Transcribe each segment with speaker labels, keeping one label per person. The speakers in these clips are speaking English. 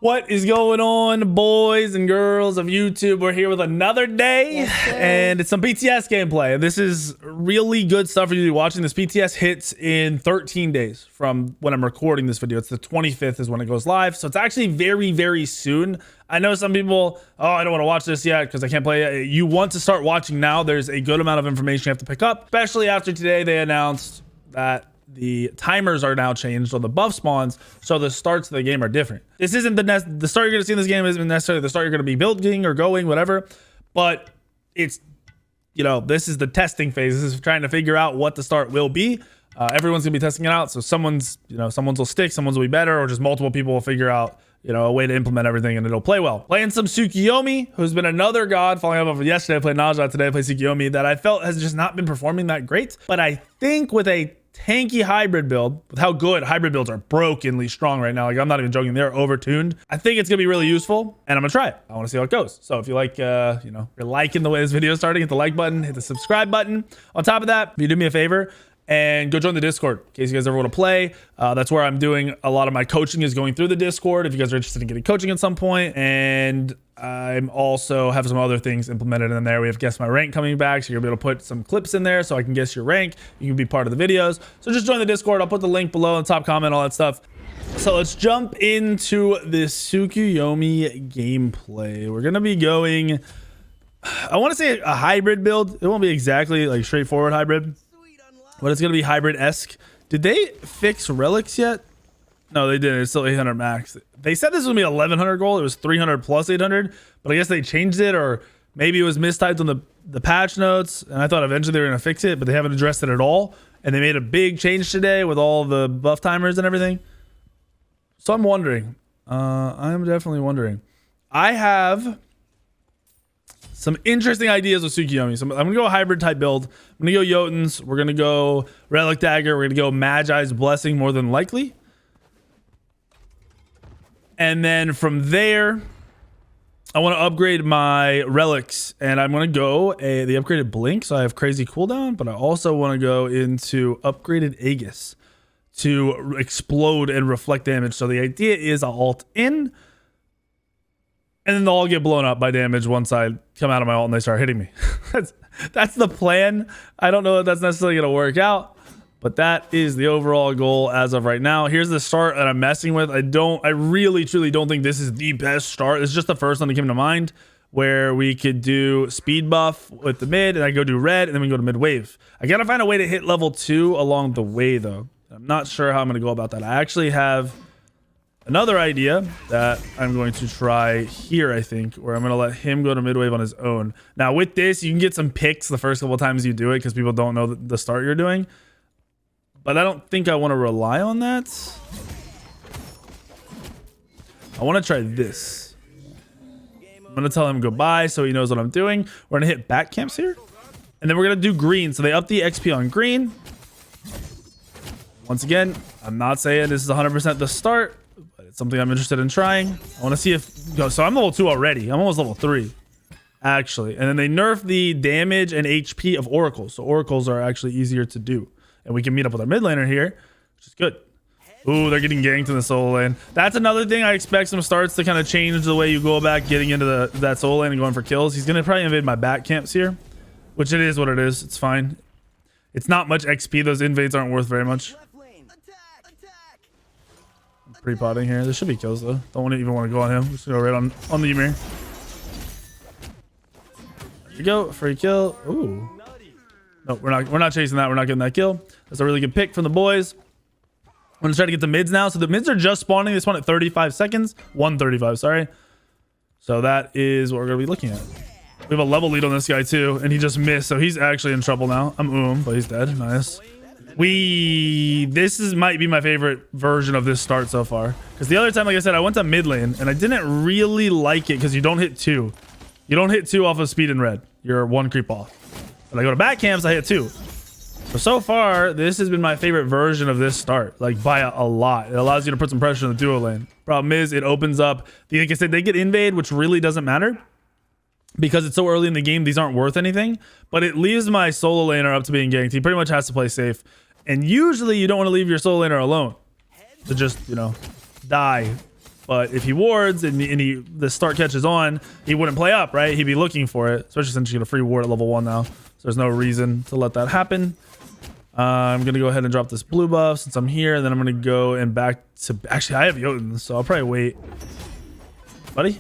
Speaker 1: What is going on, boys and girls of YouTube? We're here with another day, and it's some BTS gameplay. This is really good stuff for you to be watching. This BTS hits in 13 days from when I'm recording this video. It's the 25th is when it goes live, so it's actually very, very soon. I know some people, oh, I don't want to watch this yet because I can't play it. You want to start watching now. There's a good amount of information you have to pick up, especially after today they announced that the timers are now changed on the buff spawns, so the starts of the game are different. This isn't the start you're gonna see in this game isn't necessarily the start you're gonna be building or going, whatever, but it's, you know, this is the testing phase. This is trying to figure out what the start will be. Everyone's gonna be testing it out, so someone's will stick, someone's will be better, or just multiple people will figure out, you know, a way to implement everything and it'll play well. Playing some Tsukiyomi, who's been another god. Following up of yesterday, I played Naja, today I played Tsukiyomi, that I felt has just not been performing that great. But I think with a tanky hybrid build, with how good hybrid builds are brokenly strong right now, like I'm not even joking, they're overtuned, I think it's gonna be really useful, and I'm gonna try it. I want to see how it goes. So if you like, if you're liking the way this video is starting, hit the like button, hit the subscribe button. On top of that, if you do me a favor and go join the Discord in case you guys ever want to play. That's where I'm doing a lot of my coaching, is going through the Discord if you guys are interested in getting coaching at some point. And I'm also have some other things implemented in there. We have Guess My Rank coming back, so you'll be able to put some clips in there so I can guess your rank. You can be part of the videos. So just join the Discord. I'll put the link below in the top comment, all that stuff. So let's jump into this Tsukiyomi gameplay. We're gonna be going, I want to say a hybrid build. It won't be exactly like straightforward hybrid, but it's gonna be hybrid-esque. Did they fix relics yet? No, they didn't. It's still 800 max. They said this was gonna be 1100 gold. It was 300 plus 800, but I guess they changed it, or maybe it was mistyped on the patch notes, and I thought eventually they were gonna fix it, but they haven't addressed it at all. And they made a big change today with all the buff timers and everything. So I'm wondering. I'm definitely wondering. I have some interesting ideas with Tsukiyomi. So I'm gonna go a hybrid type build. I'm gonna go Jotuns. We're gonna go Relic Dagger. We're gonna go Magi's Blessing more than likely. And then from there, I want to upgrade my relics, and I'm gonna go the upgraded Blink, so I have crazy cooldown. But I also want to go into upgraded Aegis to explode and reflect damage. So the idea is I'll ult in, and then they'll all get blown up by damage once I come out of my ult and they start hitting me. that's the plan. I don't know if that's necessarily going to work out, but that is the overall goal as of right now. Here's the start that I'm messing with. I really, truly don't think this is the best start. It's just the first one that came to mind, where we could do speed buff with the mid, and I go do red, and then we go to mid wave. I got to find a way to hit level 2 along the way, though. I'm not sure how I'm going to go about that. I actually have another idea that I'm going to try here, I think, where I'm going to let him go to mid wave on his own. Now with this, you can get some picks the first couple of times you do it because people don't know the start you're doing. But I don't think I want to rely on that. I want to try this. I'm going to tell him goodbye so he knows what I'm doing. We're going to hit back camps here. And then we're going to do green. So they up the XP on green. Once again, I'm not saying this is 100% the start, but it's something I'm interested in trying. I want to see if, so I'm level 2 already. I'm almost level 3, actually. And then they nerf the damage and HP of oracles. So oracles are actually easier to do. And we can meet up with our mid laner here, which is good. Ooh, they're getting ganked in the solo lane. That's another thing. I expect some starts to kind of change the way you go about getting into that solo lane and going for kills. He's going to probably invade my back camps here, which it is what it is. It's fine. It's not much XP. Those invades aren't worth very much. Pre-potting here. There should be kills though. Don't even want to go on him. Just go right on the Ymir. There you go. Free kill. Ooh. No, we're not chasing that. We're not getting that kill. That's a really good pick from the boys. I'm gonna try to get the mids now. So the mids are just spawning. They spawn at 35 seconds. 135, sorry. So that is what we're gonna be looking at. We have a level lead on this guy too, and he just missed. So he's actually in trouble now. I'm but he's dead. Nice. This might be my favorite version of this start so far, because the other time, like I said, I went to mid lane and I didn't really like it because you don't hit 2. You don't hit 2 off of speed and red. You're 1 creep off. When I go to back camps, I hit 2. So far, this has been my favorite version of this start, like by a lot. It allows you to put some pressure in the duo lane. Problem is, it opens up, like I said, they get invade, which really doesn't matter because it's so early in the game. These aren't worth anything, but it leaves my solo laner up to being ganked. He pretty much has to play safe. And usually you don't want to leave your solo laner alone to just, you know, die But if he wards and the start catches on, he wouldn't play up, right? He'd be looking for it, especially since you get a free ward at level 1 now. So there's no reason to let that happen. I'm going to go ahead and drop this blue buff since I'm here. And then I'm going to go and back to... Actually, I have Jotuns, so I'll probably wait. Buddy?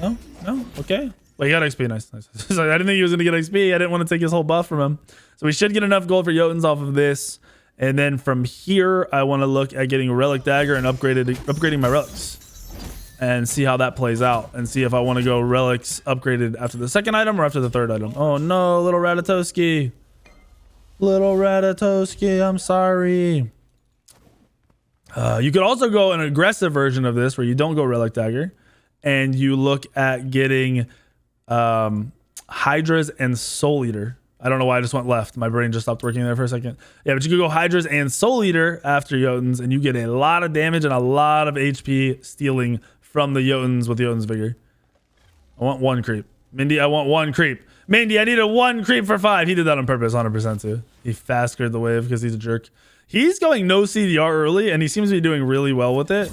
Speaker 1: No? Okay. Well, he got XP. Nice. So I didn't think he was going to get XP. I didn't want to take his whole buff from him. So we should get enough gold for Jotuns off of this. And then from here, I want to look at getting a Relic Dagger and upgrading my relics. And see how that plays out. And see if I want to go relics upgraded after the second item or after the third item. Oh no, little Ratatoski. I'm sorry. You could also go an aggressive version of this where you don't go Relic Dagger. And you look at getting Hydras and Soul Eater. I don't know why I just went left. My brain just stopped working there for a second. Yeah, but you could go Hydras and Soul Eater after Jotuns, and you get a lot of damage and a lot of HP stealing from the Jotuns with Jotun's Vigor. I want 1 creep. Mindy, I want 1 creep. Mindy, I need a 1 creep for 5. He did that on purpose, 100% too. He fast cleared the wave because he's a jerk. He's going no CDR early, and he seems to be doing really well with it.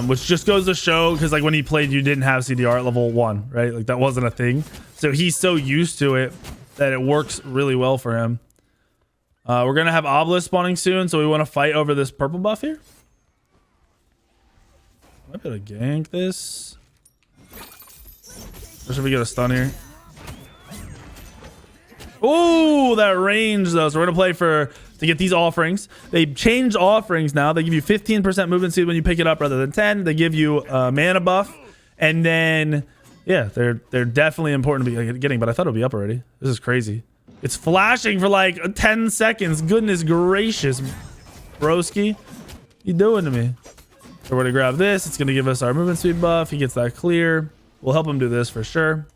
Speaker 1: Which just goes to show, because like when he played, you didn't have CDR at level 1, right? Like that wasn't a thing. So he's so used to it that it works really well for him. We're going to have Obelisk spawning soon, so we want to fight over this purple buff here. I might be able to gank this. Or should we get a stun here? Oh, that range though. So we're going to play to get these offerings. They changed offerings now. They give you 15% movement speed when you pick it up rather than 10. They give you a mana buff. And then... yeah, they're definitely important to be getting, but I thought it would be up already. This is crazy. It's flashing for like 10 seconds. Goodness gracious, broski. You doing to me? So we're going to grab this. It's going to give us our movement speed buff. He gets that clear. We'll help him do this for sure.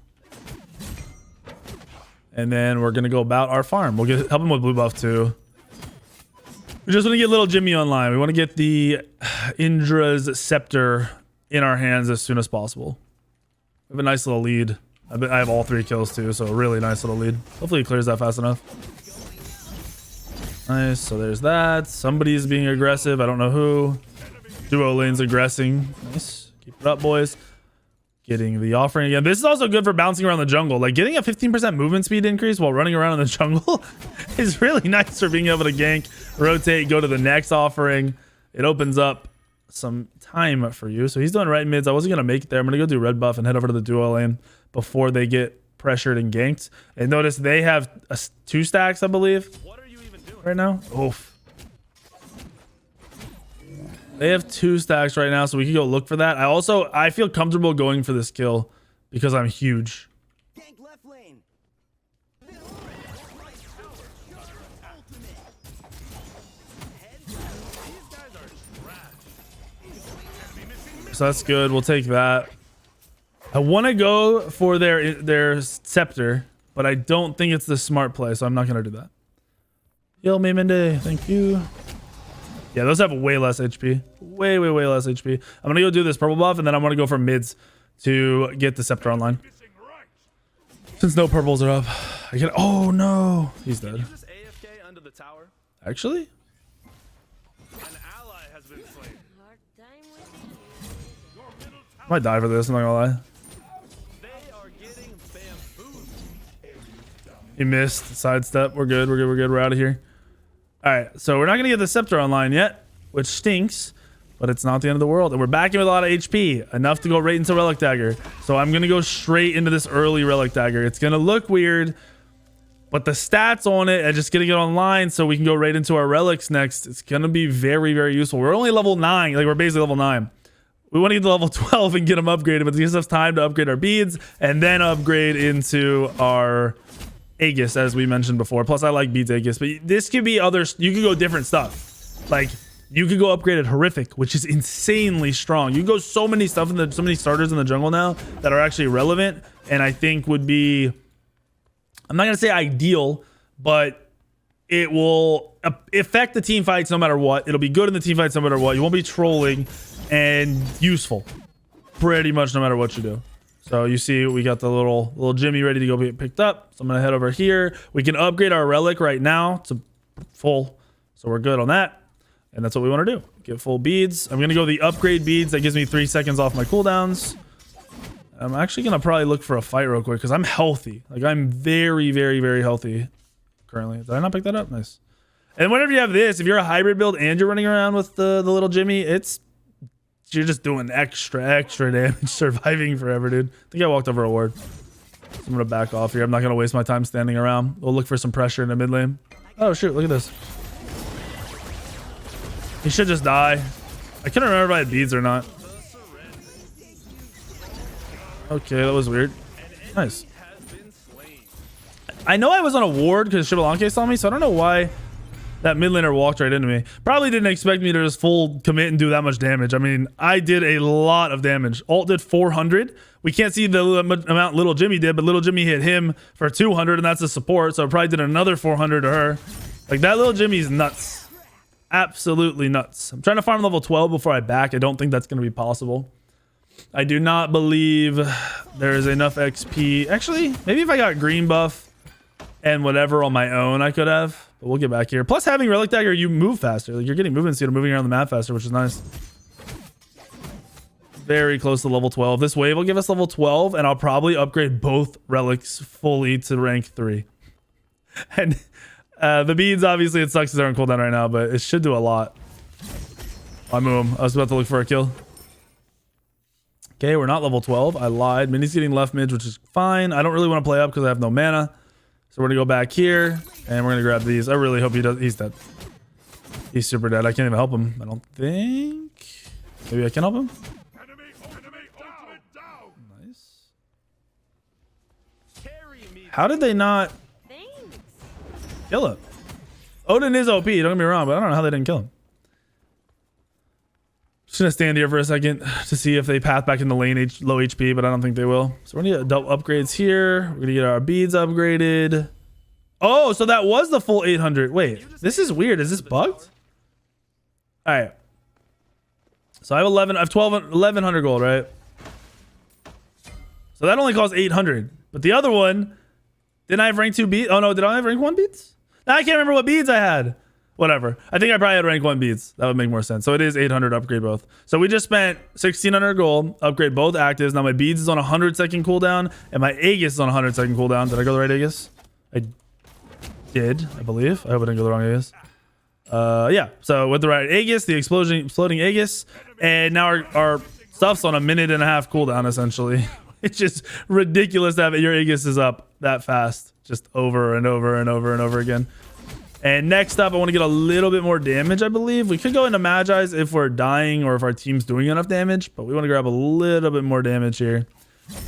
Speaker 1: And then we're going to go about our farm. We'll help him with blue buff too. We just want to get little Jimmy online. We want to get the Indra's Scepter in our hands as soon as possible. We have a nice little lead. I have all 3 kills too, so a really nice little lead. Hopefully he clears that fast enough. Nice, so there's that. Somebody's being aggressive. I don't know who. Duo lane's aggressing. Nice. Keep it up, boys. Getting the offering again. This is also good for bouncing around the jungle. Like getting a 15% movement speed increase while running around in the jungle is really nice for being able to gank, rotate, go to the next offering. It opens up some time for you. So he's doing right mids. I wasn't gonna make it there. I'm gonna go do red buff and head over to the duo lane before they get pressured and ganked. And notice they have 2 stacks, I believe. What are you even doing right now? Oof. They have 2 stacks right now, so we can go look for that. I feel comfortable going for this kill because I'm huge.
Speaker 2: Gank left lane.
Speaker 1: So that's good. We'll take that. I want to go for their scepter, but I don't think it's the smart play, so I'm not going to do that. Heal me, Mindy. Thank you. Yeah, those have way less HP. Way less HP. I'm going to go do this purple buff, and then I'm going to go for mids to get the scepter online. Since no purples are up. I get. Oh, no. He's dead. Actually? I might die for this, I'm not gonna lie. He missed. Sidestep. We're good. We're out of here. Alright, so we're not gonna get the scepter online yet, which stinks, but it's not the end of the world. And we're back in with a lot of HP. Enough to go right into Relic Dagger. So I'm gonna go straight into this early Relic Dagger. It's gonna look weird, but the stats on it, I just gonna get online so we can go right into our relics next. It's gonna be very useful. We're only level 9, like we're basically level 9. We want to get to level 12 and get them upgraded, but it gives us time to upgrade our beads and then upgrade into our Aegis, as we mentioned before. Plus, I like beads Aegis, but this could be others. You could go different stuff. Like, you could go upgraded Horrific, which is insanely strong. You can go so many stuff in so many starters in the jungle now that are actually relevant, and I think would be, I'm not going to say ideal, but it will affect the team fights no matter what. It'll be good in the team fights no matter what. You won't be trolling. And useful pretty much no matter what you do. So you see we got the little Jimmy ready to go get picked up. So I'm gonna head over here. We can upgrade our relic right now to full, so we're good on that. And that's what we want to do. Get full beads. I'm going to go the upgrade beads. That gives me 3 seconds off my cooldowns. I'm actually going to probably look for a fight real quick because I'm healthy. Like, I'm very, very, very healthy currently. Did I not pick that up? Nice. And whenever you have this, if you're a hybrid build and you're running around with the little Jimmy, you're just doing extra damage, surviving forever, dude. I think I walked over a ward. So I'm going to back off here. I'm not going to waste my time standing around. We'll look for some pressure in the mid lane. Oh, shoot. Look at this. He should just die. I couldn't remember if I had beads or not. Okay, that was weird. Nice. I know I was on a ward because Shibalanke saw me, so I don't know why that mid laner walked right into me. Probably didn't expect me to just full commit and do that much damage. I mean, I did a lot of damage. Ult did 400. We can't see the amount Little Jimmy did, but Little Jimmy hit him for 200, and that's a support, so I probably did another 400 to her. Like, that Little Jimmy's nuts. Absolutely nuts. I'm trying to farm level 12 before I back. I don't think that's going to be possible. I do not believe there is enough XP. Actually, maybe if I got green buff and whatever on my own, I could have. But we'll get back here. Plus, having Relic Dagger, you move faster. Like, you're getting movement speed and moving around the map faster, which is nice. Very close to level 12. This wave will give us level 12, and I'll probably upgrade both relics fully to rank 3. And the beads, obviously, it sucks they're on cooldown right now, but it should do a lot. I move him. I was about to look for a kill. Okay, we're not level 12. I lied. Mini's getting left mid, which is fine. I don't really want to play up because I have no mana. So we're going to go back here, and we're going to grab these. I really hope he does. He's dead. He's super dead. I can't even help him, I don't think. Maybe I can help him? Nice. How did they not kill him? Odin is OP, don't get me wrong, but I don't know how they didn't kill him. Just gonna stand here for a second to see if they path back in the lane low HP, but I don't think they will. So we're gonna get double upgrades here. We're gonna get our beads upgraded. Oh, so that was the full 800. Wait, this is weird. Is this bugged? All right. So I have 1100 gold, right? So that only costs 800. But the other one, didn't I have rank 2 beads? Oh no, did I have rank 1 beads? I can't remember what beads I had. Whatever. I think I probably had rank 1 beads. That would make more sense. So it is 800 upgrade both. So we just spent 1600 gold, upgrade both actives. Now my beads is on 100-second cooldown, and my Aegis is on 100-second cooldown. Did I go the right Aegis? I did, I believe. I hope I didn't go the wrong Aegis. Yeah. So with the right Aegis, the exploding Aegis, and now our stuff's on a 1.5-minute cooldown essentially. It's just ridiculous to have your Aegis is up that fast, just over and over and over and over again. And next up, I want to get a little bit more damage, I believe. We could go into Magi's if we're dying or if our team's doing enough damage, but we want to grab a little bit more damage here.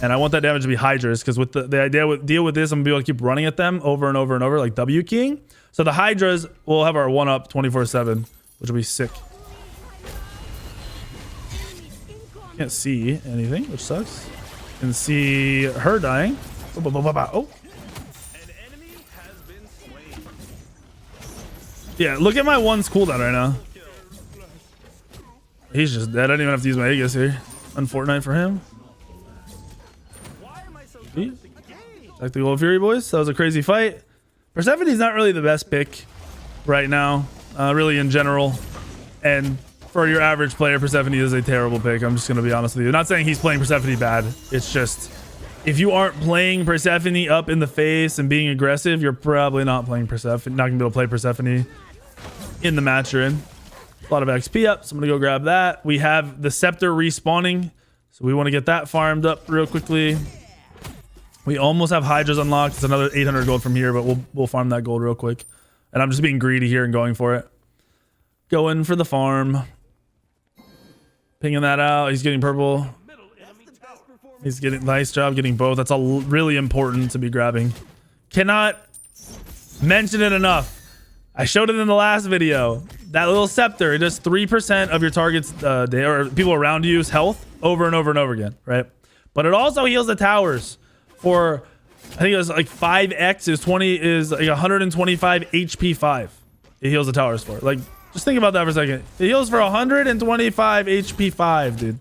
Speaker 1: And I want that damage to be Hydras, because with the idea with deal with this, I'm going to be able to keep running at them over and over and over, like W keying. So the Hydras will have our 1-up 24/7, which will be sick. Can't see anything, which sucks. Can see her dying. Oh. Yeah, look at my one's cooldown right now. He's just dead. I didn't even have to use my Aegis here. Unfortunate for him. Tactical Fury, boys. That was a crazy fight. Persephone's not really the best pick right now, really in general. And for your average player, Persephone is a terrible pick. I'm just going to be honest with you. Not saying he's playing Persephone bad. It's just, if you aren't playing Persephone up in the face and being aggressive, you're probably not playing Persephone. Not going to be able to play Persephone in the match you're in. A lot of XP up, so I'm going to go grab that. We have the Scepter respawning, so we want to get that farmed up real quickly. We almost have Hydras unlocked. It's another 800 gold from here, but we'll farm that gold real quick. And I'm just being greedy here and going for it. Going for the farm. Pinging that out. He's getting purple. He's getting, nice job getting both. That's all really important to be grabbing. Cannot mention it enough. I showed it in the last video. That little scepter, it does 3% of your target's or people around you's health over and over and over again, right? But it also heals the towers for, I think it was like 5x is like 125 HP 5. It heals the towers for. Like, just think about that for a second. It heals for 125 HP 5, dude.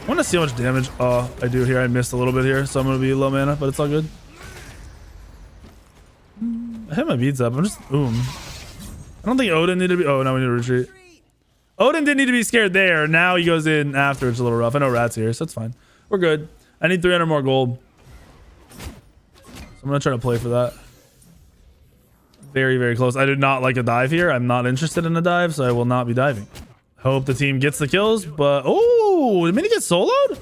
Speaker 1: I want to see how much damage I do here. I missed a little bit here, so I'm going to be low mana, but it's all good. I have my beads up. I'm just, I don't think Odin needed to be. Oh, no, we need to retreat. Odin didn't need to be scared there. Now he goes in after. It's a little rough. I know Rat's here, so it's fine. We're good. I need 300 more gold. So I'm going to try to play for that. Very, very close. I did not like a dive here. I'm not interested in a dive, so I will not be diving. Hope the team gets the kills, but... Oh, did Mindy get soloed?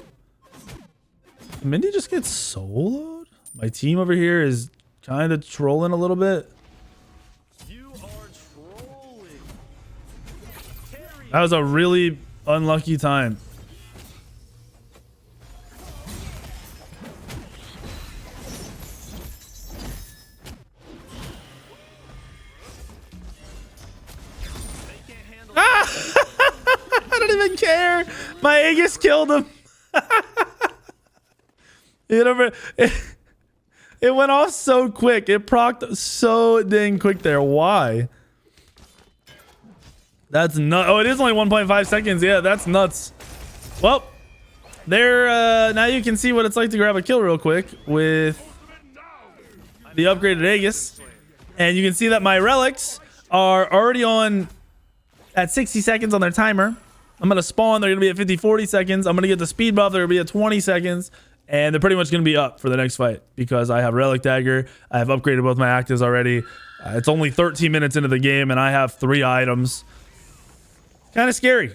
Speaker 1: Did Mindy just get soloed? My team over here is kind of trolling a little bit. That was a really unlucky time. Ah! I don't even care. My Aegis killed him. It went off so quick. It procced so dang quick there. Why? That's nuts. Oh, it is only 1.5 seconds. Yeah, that's nuts. Well, there. Now you can see what it's like to grab a kill real quick with the upgraded Aegis. And you can see that my relics are already on at 60 seconds on their timer. I'm going to spawn. They're going to be at 50, 40 seconds. I'm going to get the speed buff. They're going to be at 20 seconds. And they're pretty much going to be up for the next fight because I have Relic Dagger. I have upgraded both my actives already. It's only 13 minutes into the game and I have 3 items. Kind of scary.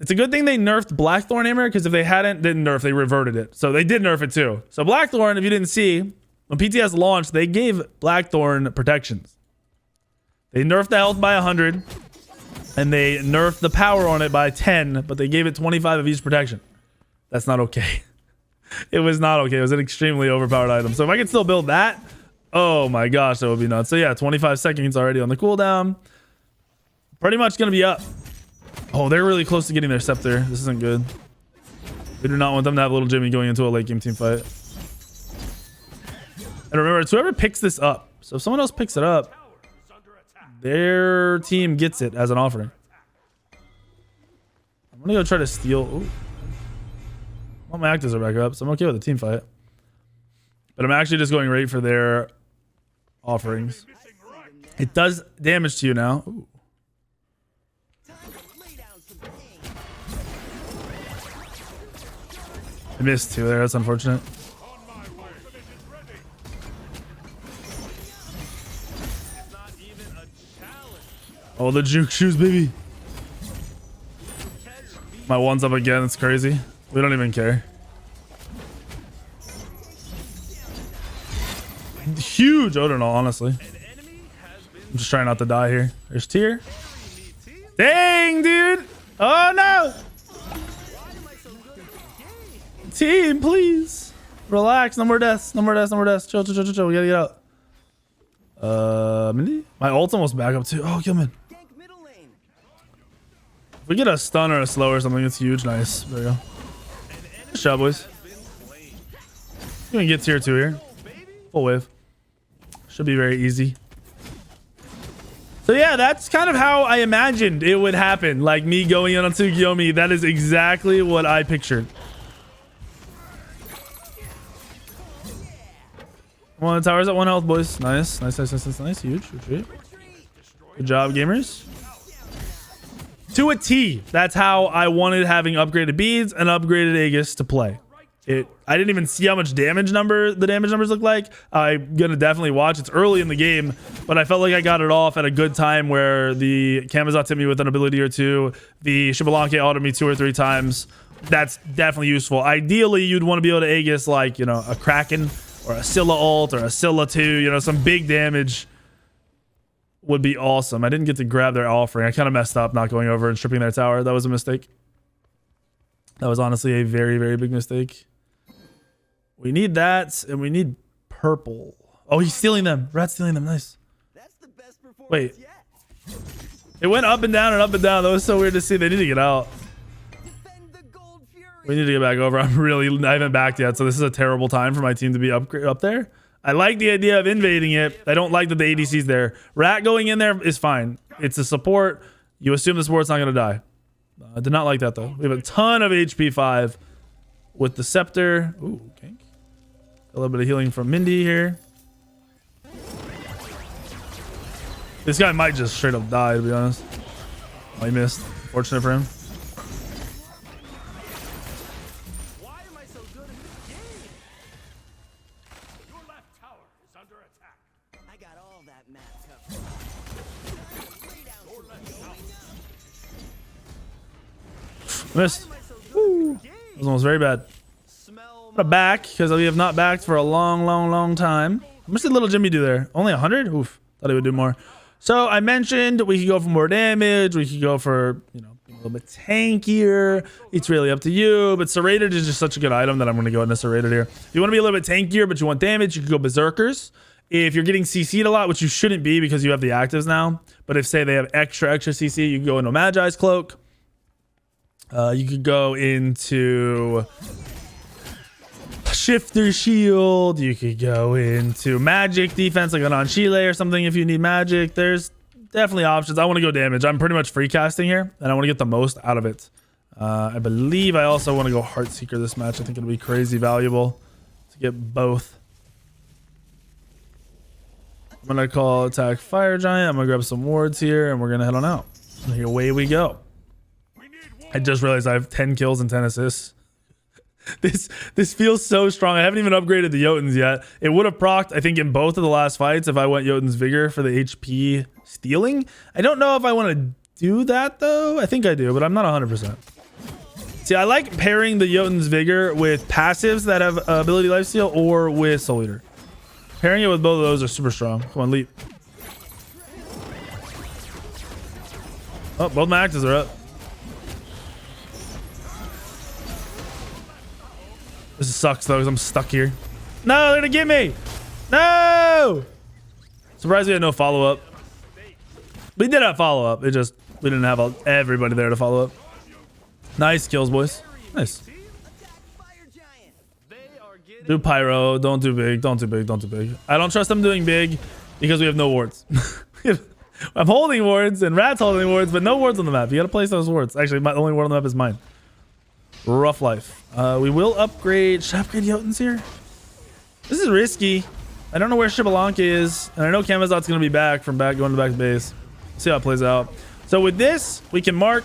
Speaker 1: It's a good thing they nerfed Blackthorn Hammer because if they didn't nerf, they reverted it. So they did nerf it too. So Blackthorn, if you didn't see, when PTS launched, they gave Blackthorn protections. They nerfed the health by 100 and they nerfed the power on it by 10, but they gave it 25 of each protection. That's not okay. It was not okay. It was an extremely overpowered item. So if I could still build that, oh my gosh, that would be nuts. So yeah, 25 seconds already on the cooldown. Pretty much going to be up. Oh, they're really close to getting their scepter. This isn't good. We do not want them to have little Jimmy going into a late game team fight. And remember, it's whoever picks this up. So if someone else picks it up, their team gets it as an offering. I'm going to go try to steal. Ooh. All my actives are back up, so I'm okay with the team fight. But I'm actually just going right for their offerings. It does damage to you now. Ooh. I missed 2 there. That's unfortunate. Oh, the juke shoes, baby. My one's up again. It's crazy. We don't even care. Huge Odin, honestly. I'm just trying not to die here. There's Tyr. Dang, dude. Oh, no. Team, please. Relax. No more deaths. No more deaths. No more deaths. Chill, chill, chill, chill, chill. We gotta get out. Mindy? My ult's almost back up too. Oh, kill me. If we get a stun or a slow or something, it's huge. Nice. There we go. Good job, boys. You can get tier 2 here. Full wave. Should be very easy. So yeah, that's kind of how I imagined it would happen. Like me going in on Tsukiyomi. That is exactly what I pictured. One of the towers at 1 health, boys. Nice. Nice, nice, nice, nice, nice. Huge. Retreat. Good job, gamers. To a T. That's how I wanted having upgraded beads and upgraded Aegis to play. I didn't even see how much the damage numbers look like. I'm gonna definitely watch. It's early in the game, but I felt like I got it off at a good time where the Camazotz hit me with an ability or 2. The Shibalanke autoed me 2 or 3 times. That's definitely useful. Ideally, you'd want to be able to Aegis like, you know, a Kraken or a Scylla ult or a Scylla 2, you know, some big damage would be awesome. I didn't get to grab their offering. I kind of messed up not going over and stripping their tower. That was a mistake. That was honestly a very, very big mistake. We need that, and we need purple. Oh, he's stealing them. Rat's stealing them. Nice. That's the best performance. Wait. Yet. It went up and down and up and down. That was so weird to see. They need to get out. We need to get back over. I haven't backed yet, so this is a terrible time for my team to be up there. I like the idea of invading it. I don't like that the ADC's there. Rat going in there is fine. It's a support. You assume the support's not going to die. I did not like that, though. We have a ton of HP 5 with the scepter. Ooh, okay. A little bit of healing from Mindy here. This guy might just straight up die, to be honest. Oh, he missed. Fortunate for him.
Speaker 2: Why am I so good at this game? Your left tower is under attack. I got all that map covered. Lay down your left tower.
Speaker 1: Missed. Woo. That was almost very bad. I'm gonna back because we have not backed for a long time. How much did little Jimmy do there? Only 100? Oof. Thought he would do more. So I mentioned we could go for more damage. We could go for, you know, a little bit tankier. It's really up to you. But Serrated is just such a good item that I'm going to go into Serrated here. If you want to be a little bit tankier, but you want damage, you could go Berserkers. If you're getting CC'd a lot, which you shouldn't be because you have the actives now. But if, say, they have extra CC, you can go into Magi's Cloak. You could go into Shifter Shield. You could go into magic defense like an Anchile or something if you need magic. There's definitely options. I want to go damage. I'm pretty much free casting here and I want to get the most out of it. I believe I also want to go Heartseeker this match. I think it'll be crazy valuable to get both. I'm gonna call attack Fire Giant. I'm gonna grab some wards here and we're gonna head on out. And here away we go. I just realized I have 10 kills and 10 assists. This feels so strong. I haven't even upgraded the Jotuns yet. It would have procced, I think, in both of the last fights if I went Jotun's Vigor for the HP stealing. I don't know if I want to do that, though. I think I do, but I'm not 100%. See, I like pairing the Jotun's Vigor with passives that have ability lifesteal or with Soul Eater. Pairing it with both of those are super strong. Come on, leap. Oh, both my actives are up. This sucks though, because I'm stuck here. No, they're gonna get me. No! Surprised we had no follow-up. We did have follow-up. It just, we didn't have everybody there to follow up. Nice kills, boys. Nice. Do pyro. Don't do big. Don't do big. Don't do big. I don't trust them doing big because we have no wards. I'm holding wards and Rat's holding wards, but no wards on the map. You gotta place those wards. Actually, the only ward on the map is mine. Rough life. We will upgrade. Should I upgrade Jotuns here? This is risky. I don't know where Shibalanka is, and I know Kamazot's gonna be back from going back to base. See how it plays out. So with this, we can mark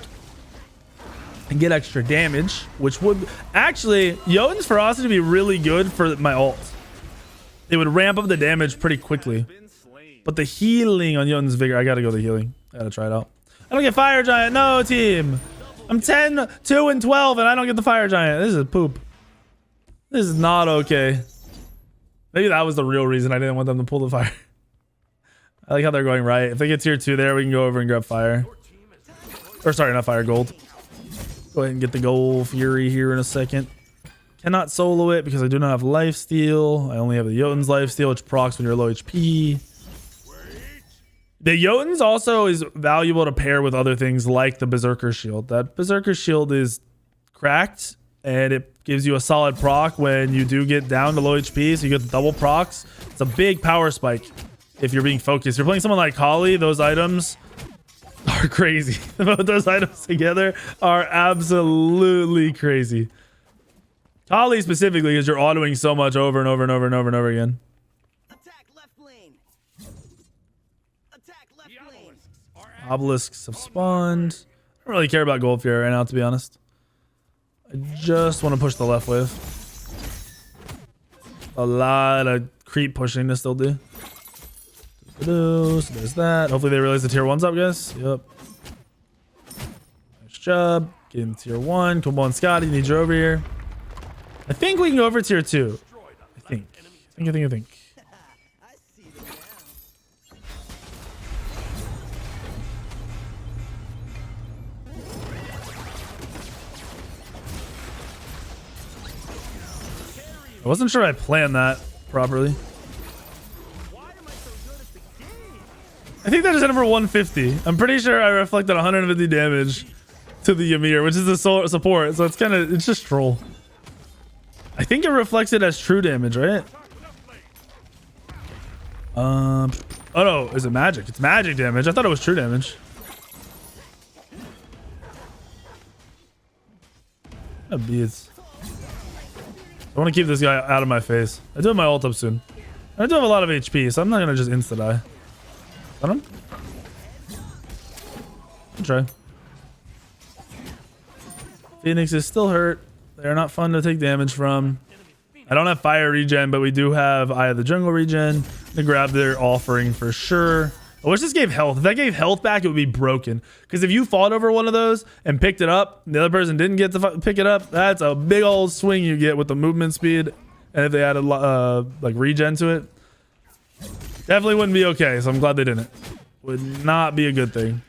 Speaker 1: and get extra damage, which would actually Jotun's Ferocity be really good for my ult. It would ramp up the damage pretty quickly. But the healing on Jotun's Vigor, I gotta go the healing. I gotta try it out. I don't get Fire Giant. No, team. I'm 10, 2, and 12, and I don't get the Fire Giant. This is poop. This is not okay. Maybe that was the real reason I didn't want them to pull the fire. I like how they're going right. If they get tier 2 there, we can go over and grab fire. Or sorry, not fire, gold. Go ahead and get the gold fury here in a second. Cannot solo it because I do not have lifesteal. I only have the Jotun's lifesteal, which procs when you're low HP. The Jotuns also is valuable to pair with other things like the Berserker Shield. That Berserker Shield is cracked and it gives you a solid proc when you do get down to low HP, so you get the double procs. It's a big power spike if you're being focused. If you're playing someone like Kali, those items are crazy. Those items together are absolutely crazy. Kali specifically, because you're autoing so much over and over and over and over and over again. Obelisks have spawned. I don't really care about Gold Fury right now, to be honest. I just want to push the left wave. A lot of creep pushing to still do. So there's that. Hopefully they realize the tier 1's up, guys. Yep. Nice job. Getting tier 1. Come on, Scotty. Need you over here. I think we can go over tier 2. I think. I wasn't sure I planned that properly. I think that just hit him for 150. I'm pretty sure I reflected 150 damage to the Ymir, which is the support. So it's just troll. I think it reflects it as true damage, right? Oh no, is it magic? It's magic damage. I thought it was true damage. That beats. I want to keep this guy out of my face. I do have my ult up soon. I do have a lot of HP, so I'm not gonna just insta die. Got him? Good try. Phoenix is still hurt. They're not fun to take damage from. I don't have fire regen, but we do have Eye of the Jungle regen to grab their offering for sure. I wish this gave health. If that gave health back, it would be broken. Because if you fought over one of those and picked it up, the other person didn't get to pick it up, that's a big old swing you get with the movement speed. And if they added like regen to it, definitely wouldn't be okay. So I'm glad they didn't. Would not be a good thing.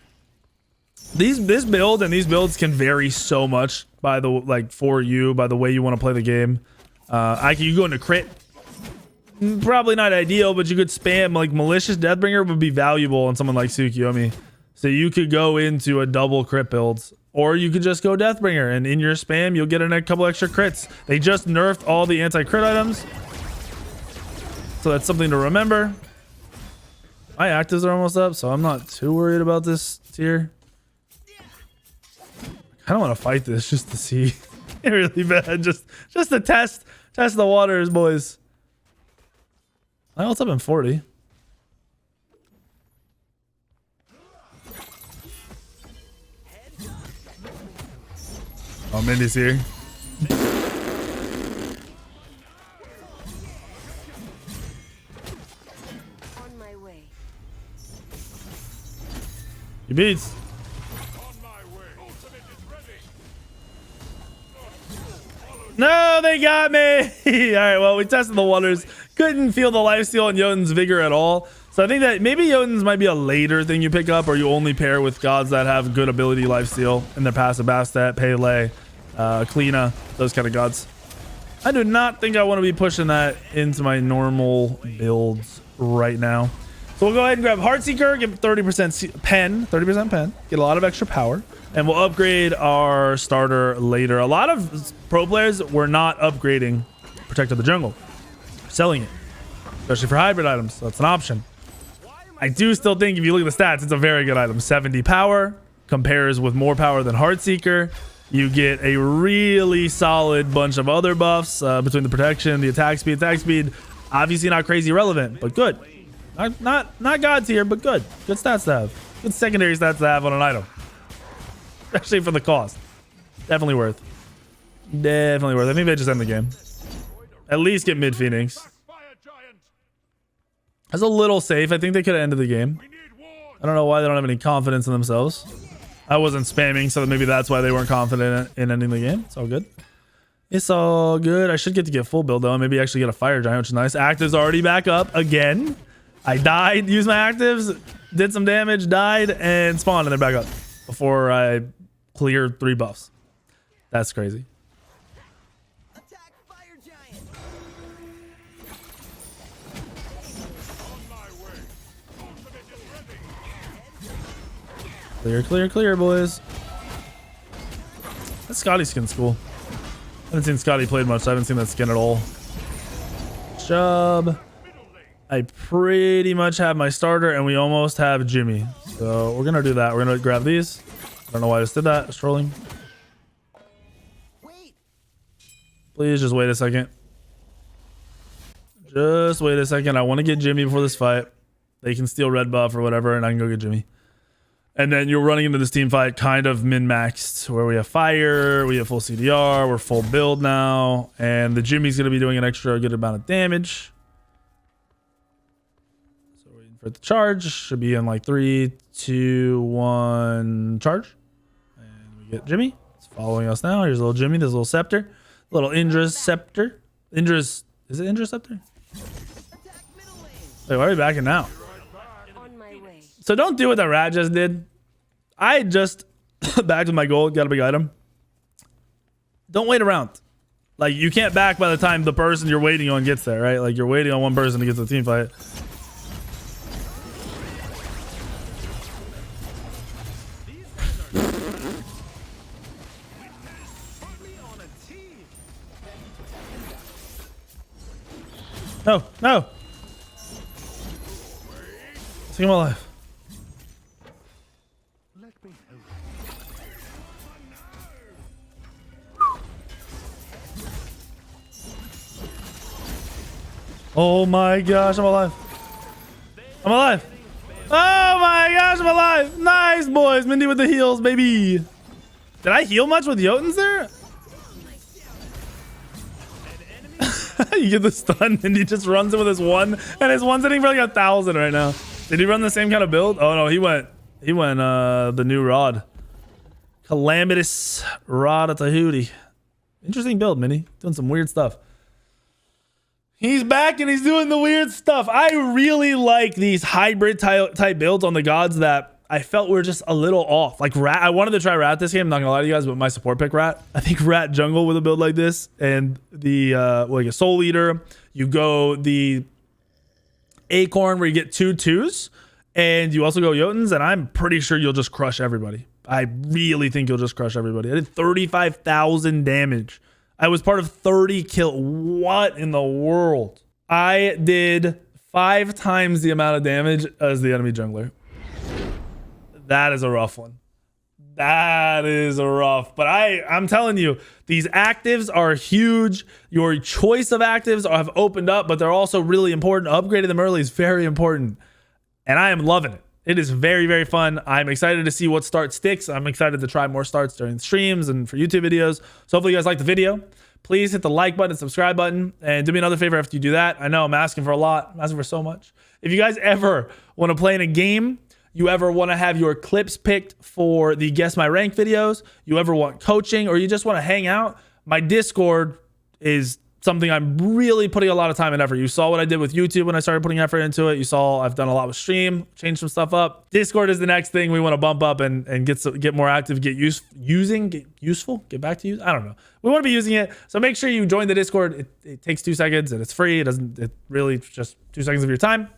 Speaker 1: This build and these builds can vary so much by the by the way you want to play the game. You go into crit, probably not ideal, but you could spam like malicious Deathbringer would be valuable on someone like Tsukiyomi. So you could go into a double crit builds, or you could just go Deathbringer, and in your spam you'll get a couple extra crits. They just nerfed all the anti-crit items, so that's something to remember. My actives are almost up, so I'm not too worried about this tier. I don't want to fight this just to see. Really bad, just to test the waters, boys. I ult's up in 40. Oh, Mindy's here.
Speaker 3: On my way.
Speaker 1: He beats. No, they got me. All right, well, we tested the waters. Couldn't feel the lifesteal on Jotun's vigor at all. So I think that maybe Jotun's might be a later thing you pick up, or you only pair with gods that have good ability lifesteal in their passive Bastet, Pele, Kleena, those kind of gods. I do not think I want to be pushing that into my normal builds right now. So we'll go ahead and grab Heartseeker, give 30% pen, get a lot of extra power. And we'll upgrade our starter later. A lot of pro players were not upgrading Protect of the Jungle. Selling it. Especially for hybrid items. So that's an option. I do still think if you look at the stats, it's a very good item. 70 power. Compares with more power than Heartseeker. You get a really solid bunch of other buffs between the protection, the attack speed. Attack speed, obviously not crazy relevant, but good. Not god tier, but good. Good stats to have. Good secondary stats to have on an item. Especially for the cost. Definitely worth. Definitely worth. I think they just end the game. At least get mid Phoenix. That's a little safe. I think they could have ended the game. I don't know why they don't have any confidence in themselves. I wasn't spamming, so maybe that's why they weren't confident in ending the game. It's all good. It's all good. I should get to get full build though. Maybe actually get a fire giant, which is nice. Actives already back up again. I died, used my actives, did some damage, died, and spawned, and they're back up before I cleared 3 buffs. That's crazy.
Speaker 2: Attack fire giant.
Speaker 1: Clear, clear, clear, boys. That Scotty skin's cool. I haven't seen Scotty played much, so I haven't seen that skin at all. Good job. I pretty much have my starter, and we almost have Jimmy. So we're gonna do that. We're gonna grab these. I don't know why I just did that. Just trolling. Please just wait a second. Just wait a second. I want to get Jimmy before this fight. They can steal red buff or whatever, and I can go get Jimmy. And then you're running into this team fight kind of min-maxed, where we have fire, we have full CDR, we're full build now, and the Jimmy's going to be doing an extra good amount of damage. So we're waiting for it to charge. Should be in like 3, 2, 1, charge. And we get Jimmy. It's following us now. Here's little Jimmy, this little scepter. Little Indra's scepter. Indra's, is it Indra's scepter? Wait, why are we backing now? So don't do what the rat just did. I just backed with my gold, got a big item. Don't wait around. Like, you can't back by the time the person you're waiting on gets there, right? Like, you're waiting on one person to get to the team fight. No, no. Take him alive. Oh my gosh, I'm alive. I'm alive. Oh my gosh, I'm alive. Nice, boys. Mindy with the heals, baby. Did I heal much with Jotuns there? You get the stun and he just runs in with his one, and his one's hitting for like 1,000 right now. Did he run the same kind of build? Oh no, he went the new rod. Calamitous Rod at the Hootie. Interesting build, Minnie. Doing some weird stuff. He's back and he's doing the weird stuff. I really like these hybrid type builds on the gods that I felt were just a little off. Like Rat, I wanted to try Rat this game. I'm not gonna lie to you guys, but my support pick Rat. I think Rat jungle with a build like this and the like a Soul Eater. You go the Acorn where you get 2/2s, and you also go Jotuns, and I'm pretty sure you'll just crush everybody. I really think you'll just crush everybody. I did 35,000 damage. I was part of 30 kill. What in the world? I did 5 times the amount of damage as the enemy jungler. That is a rough one. That is a rough. But I'm telling you, these actives are huge. Your choice of actives have opened up, but they're also really important. Upgrading them early is very important. And I am loving it. It is very, very fun. I'm excited to see what start sticks. I'm excited to try more starts during streams and for YouTube videos. So hopefully you guys like the video. Please hit the like button, subscribe button, and do me another favor after you do that. I know I'm asking for a lot. I'm asking for so much. If you guys ever want to play in a game, you ever want to have your clips picked for the Guess My Rank videos, you ever want coaching, or you just want to hang out, my Discord is something I'm really putting a lot of time and effort. You saw what I did with YouTube when I started putting effort into it. You saw I've done a lot with stream, changed some stuff up. Discord is the next thing we want to bump up and get more active, get useful, get back to use. I don't know. We want to be using it. So make sure you join the Discord. It takes 2 seconds and it's free. It really just 2 seconds of your time.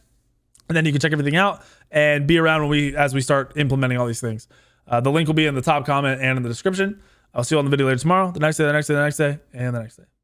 Speaker 1: And then you can check everything out and be around as we start implementing all these things. The link will be in the top comment and in the description. I'll see you all in the video later tomorrow, the next day, the next day, the next day, and the next day.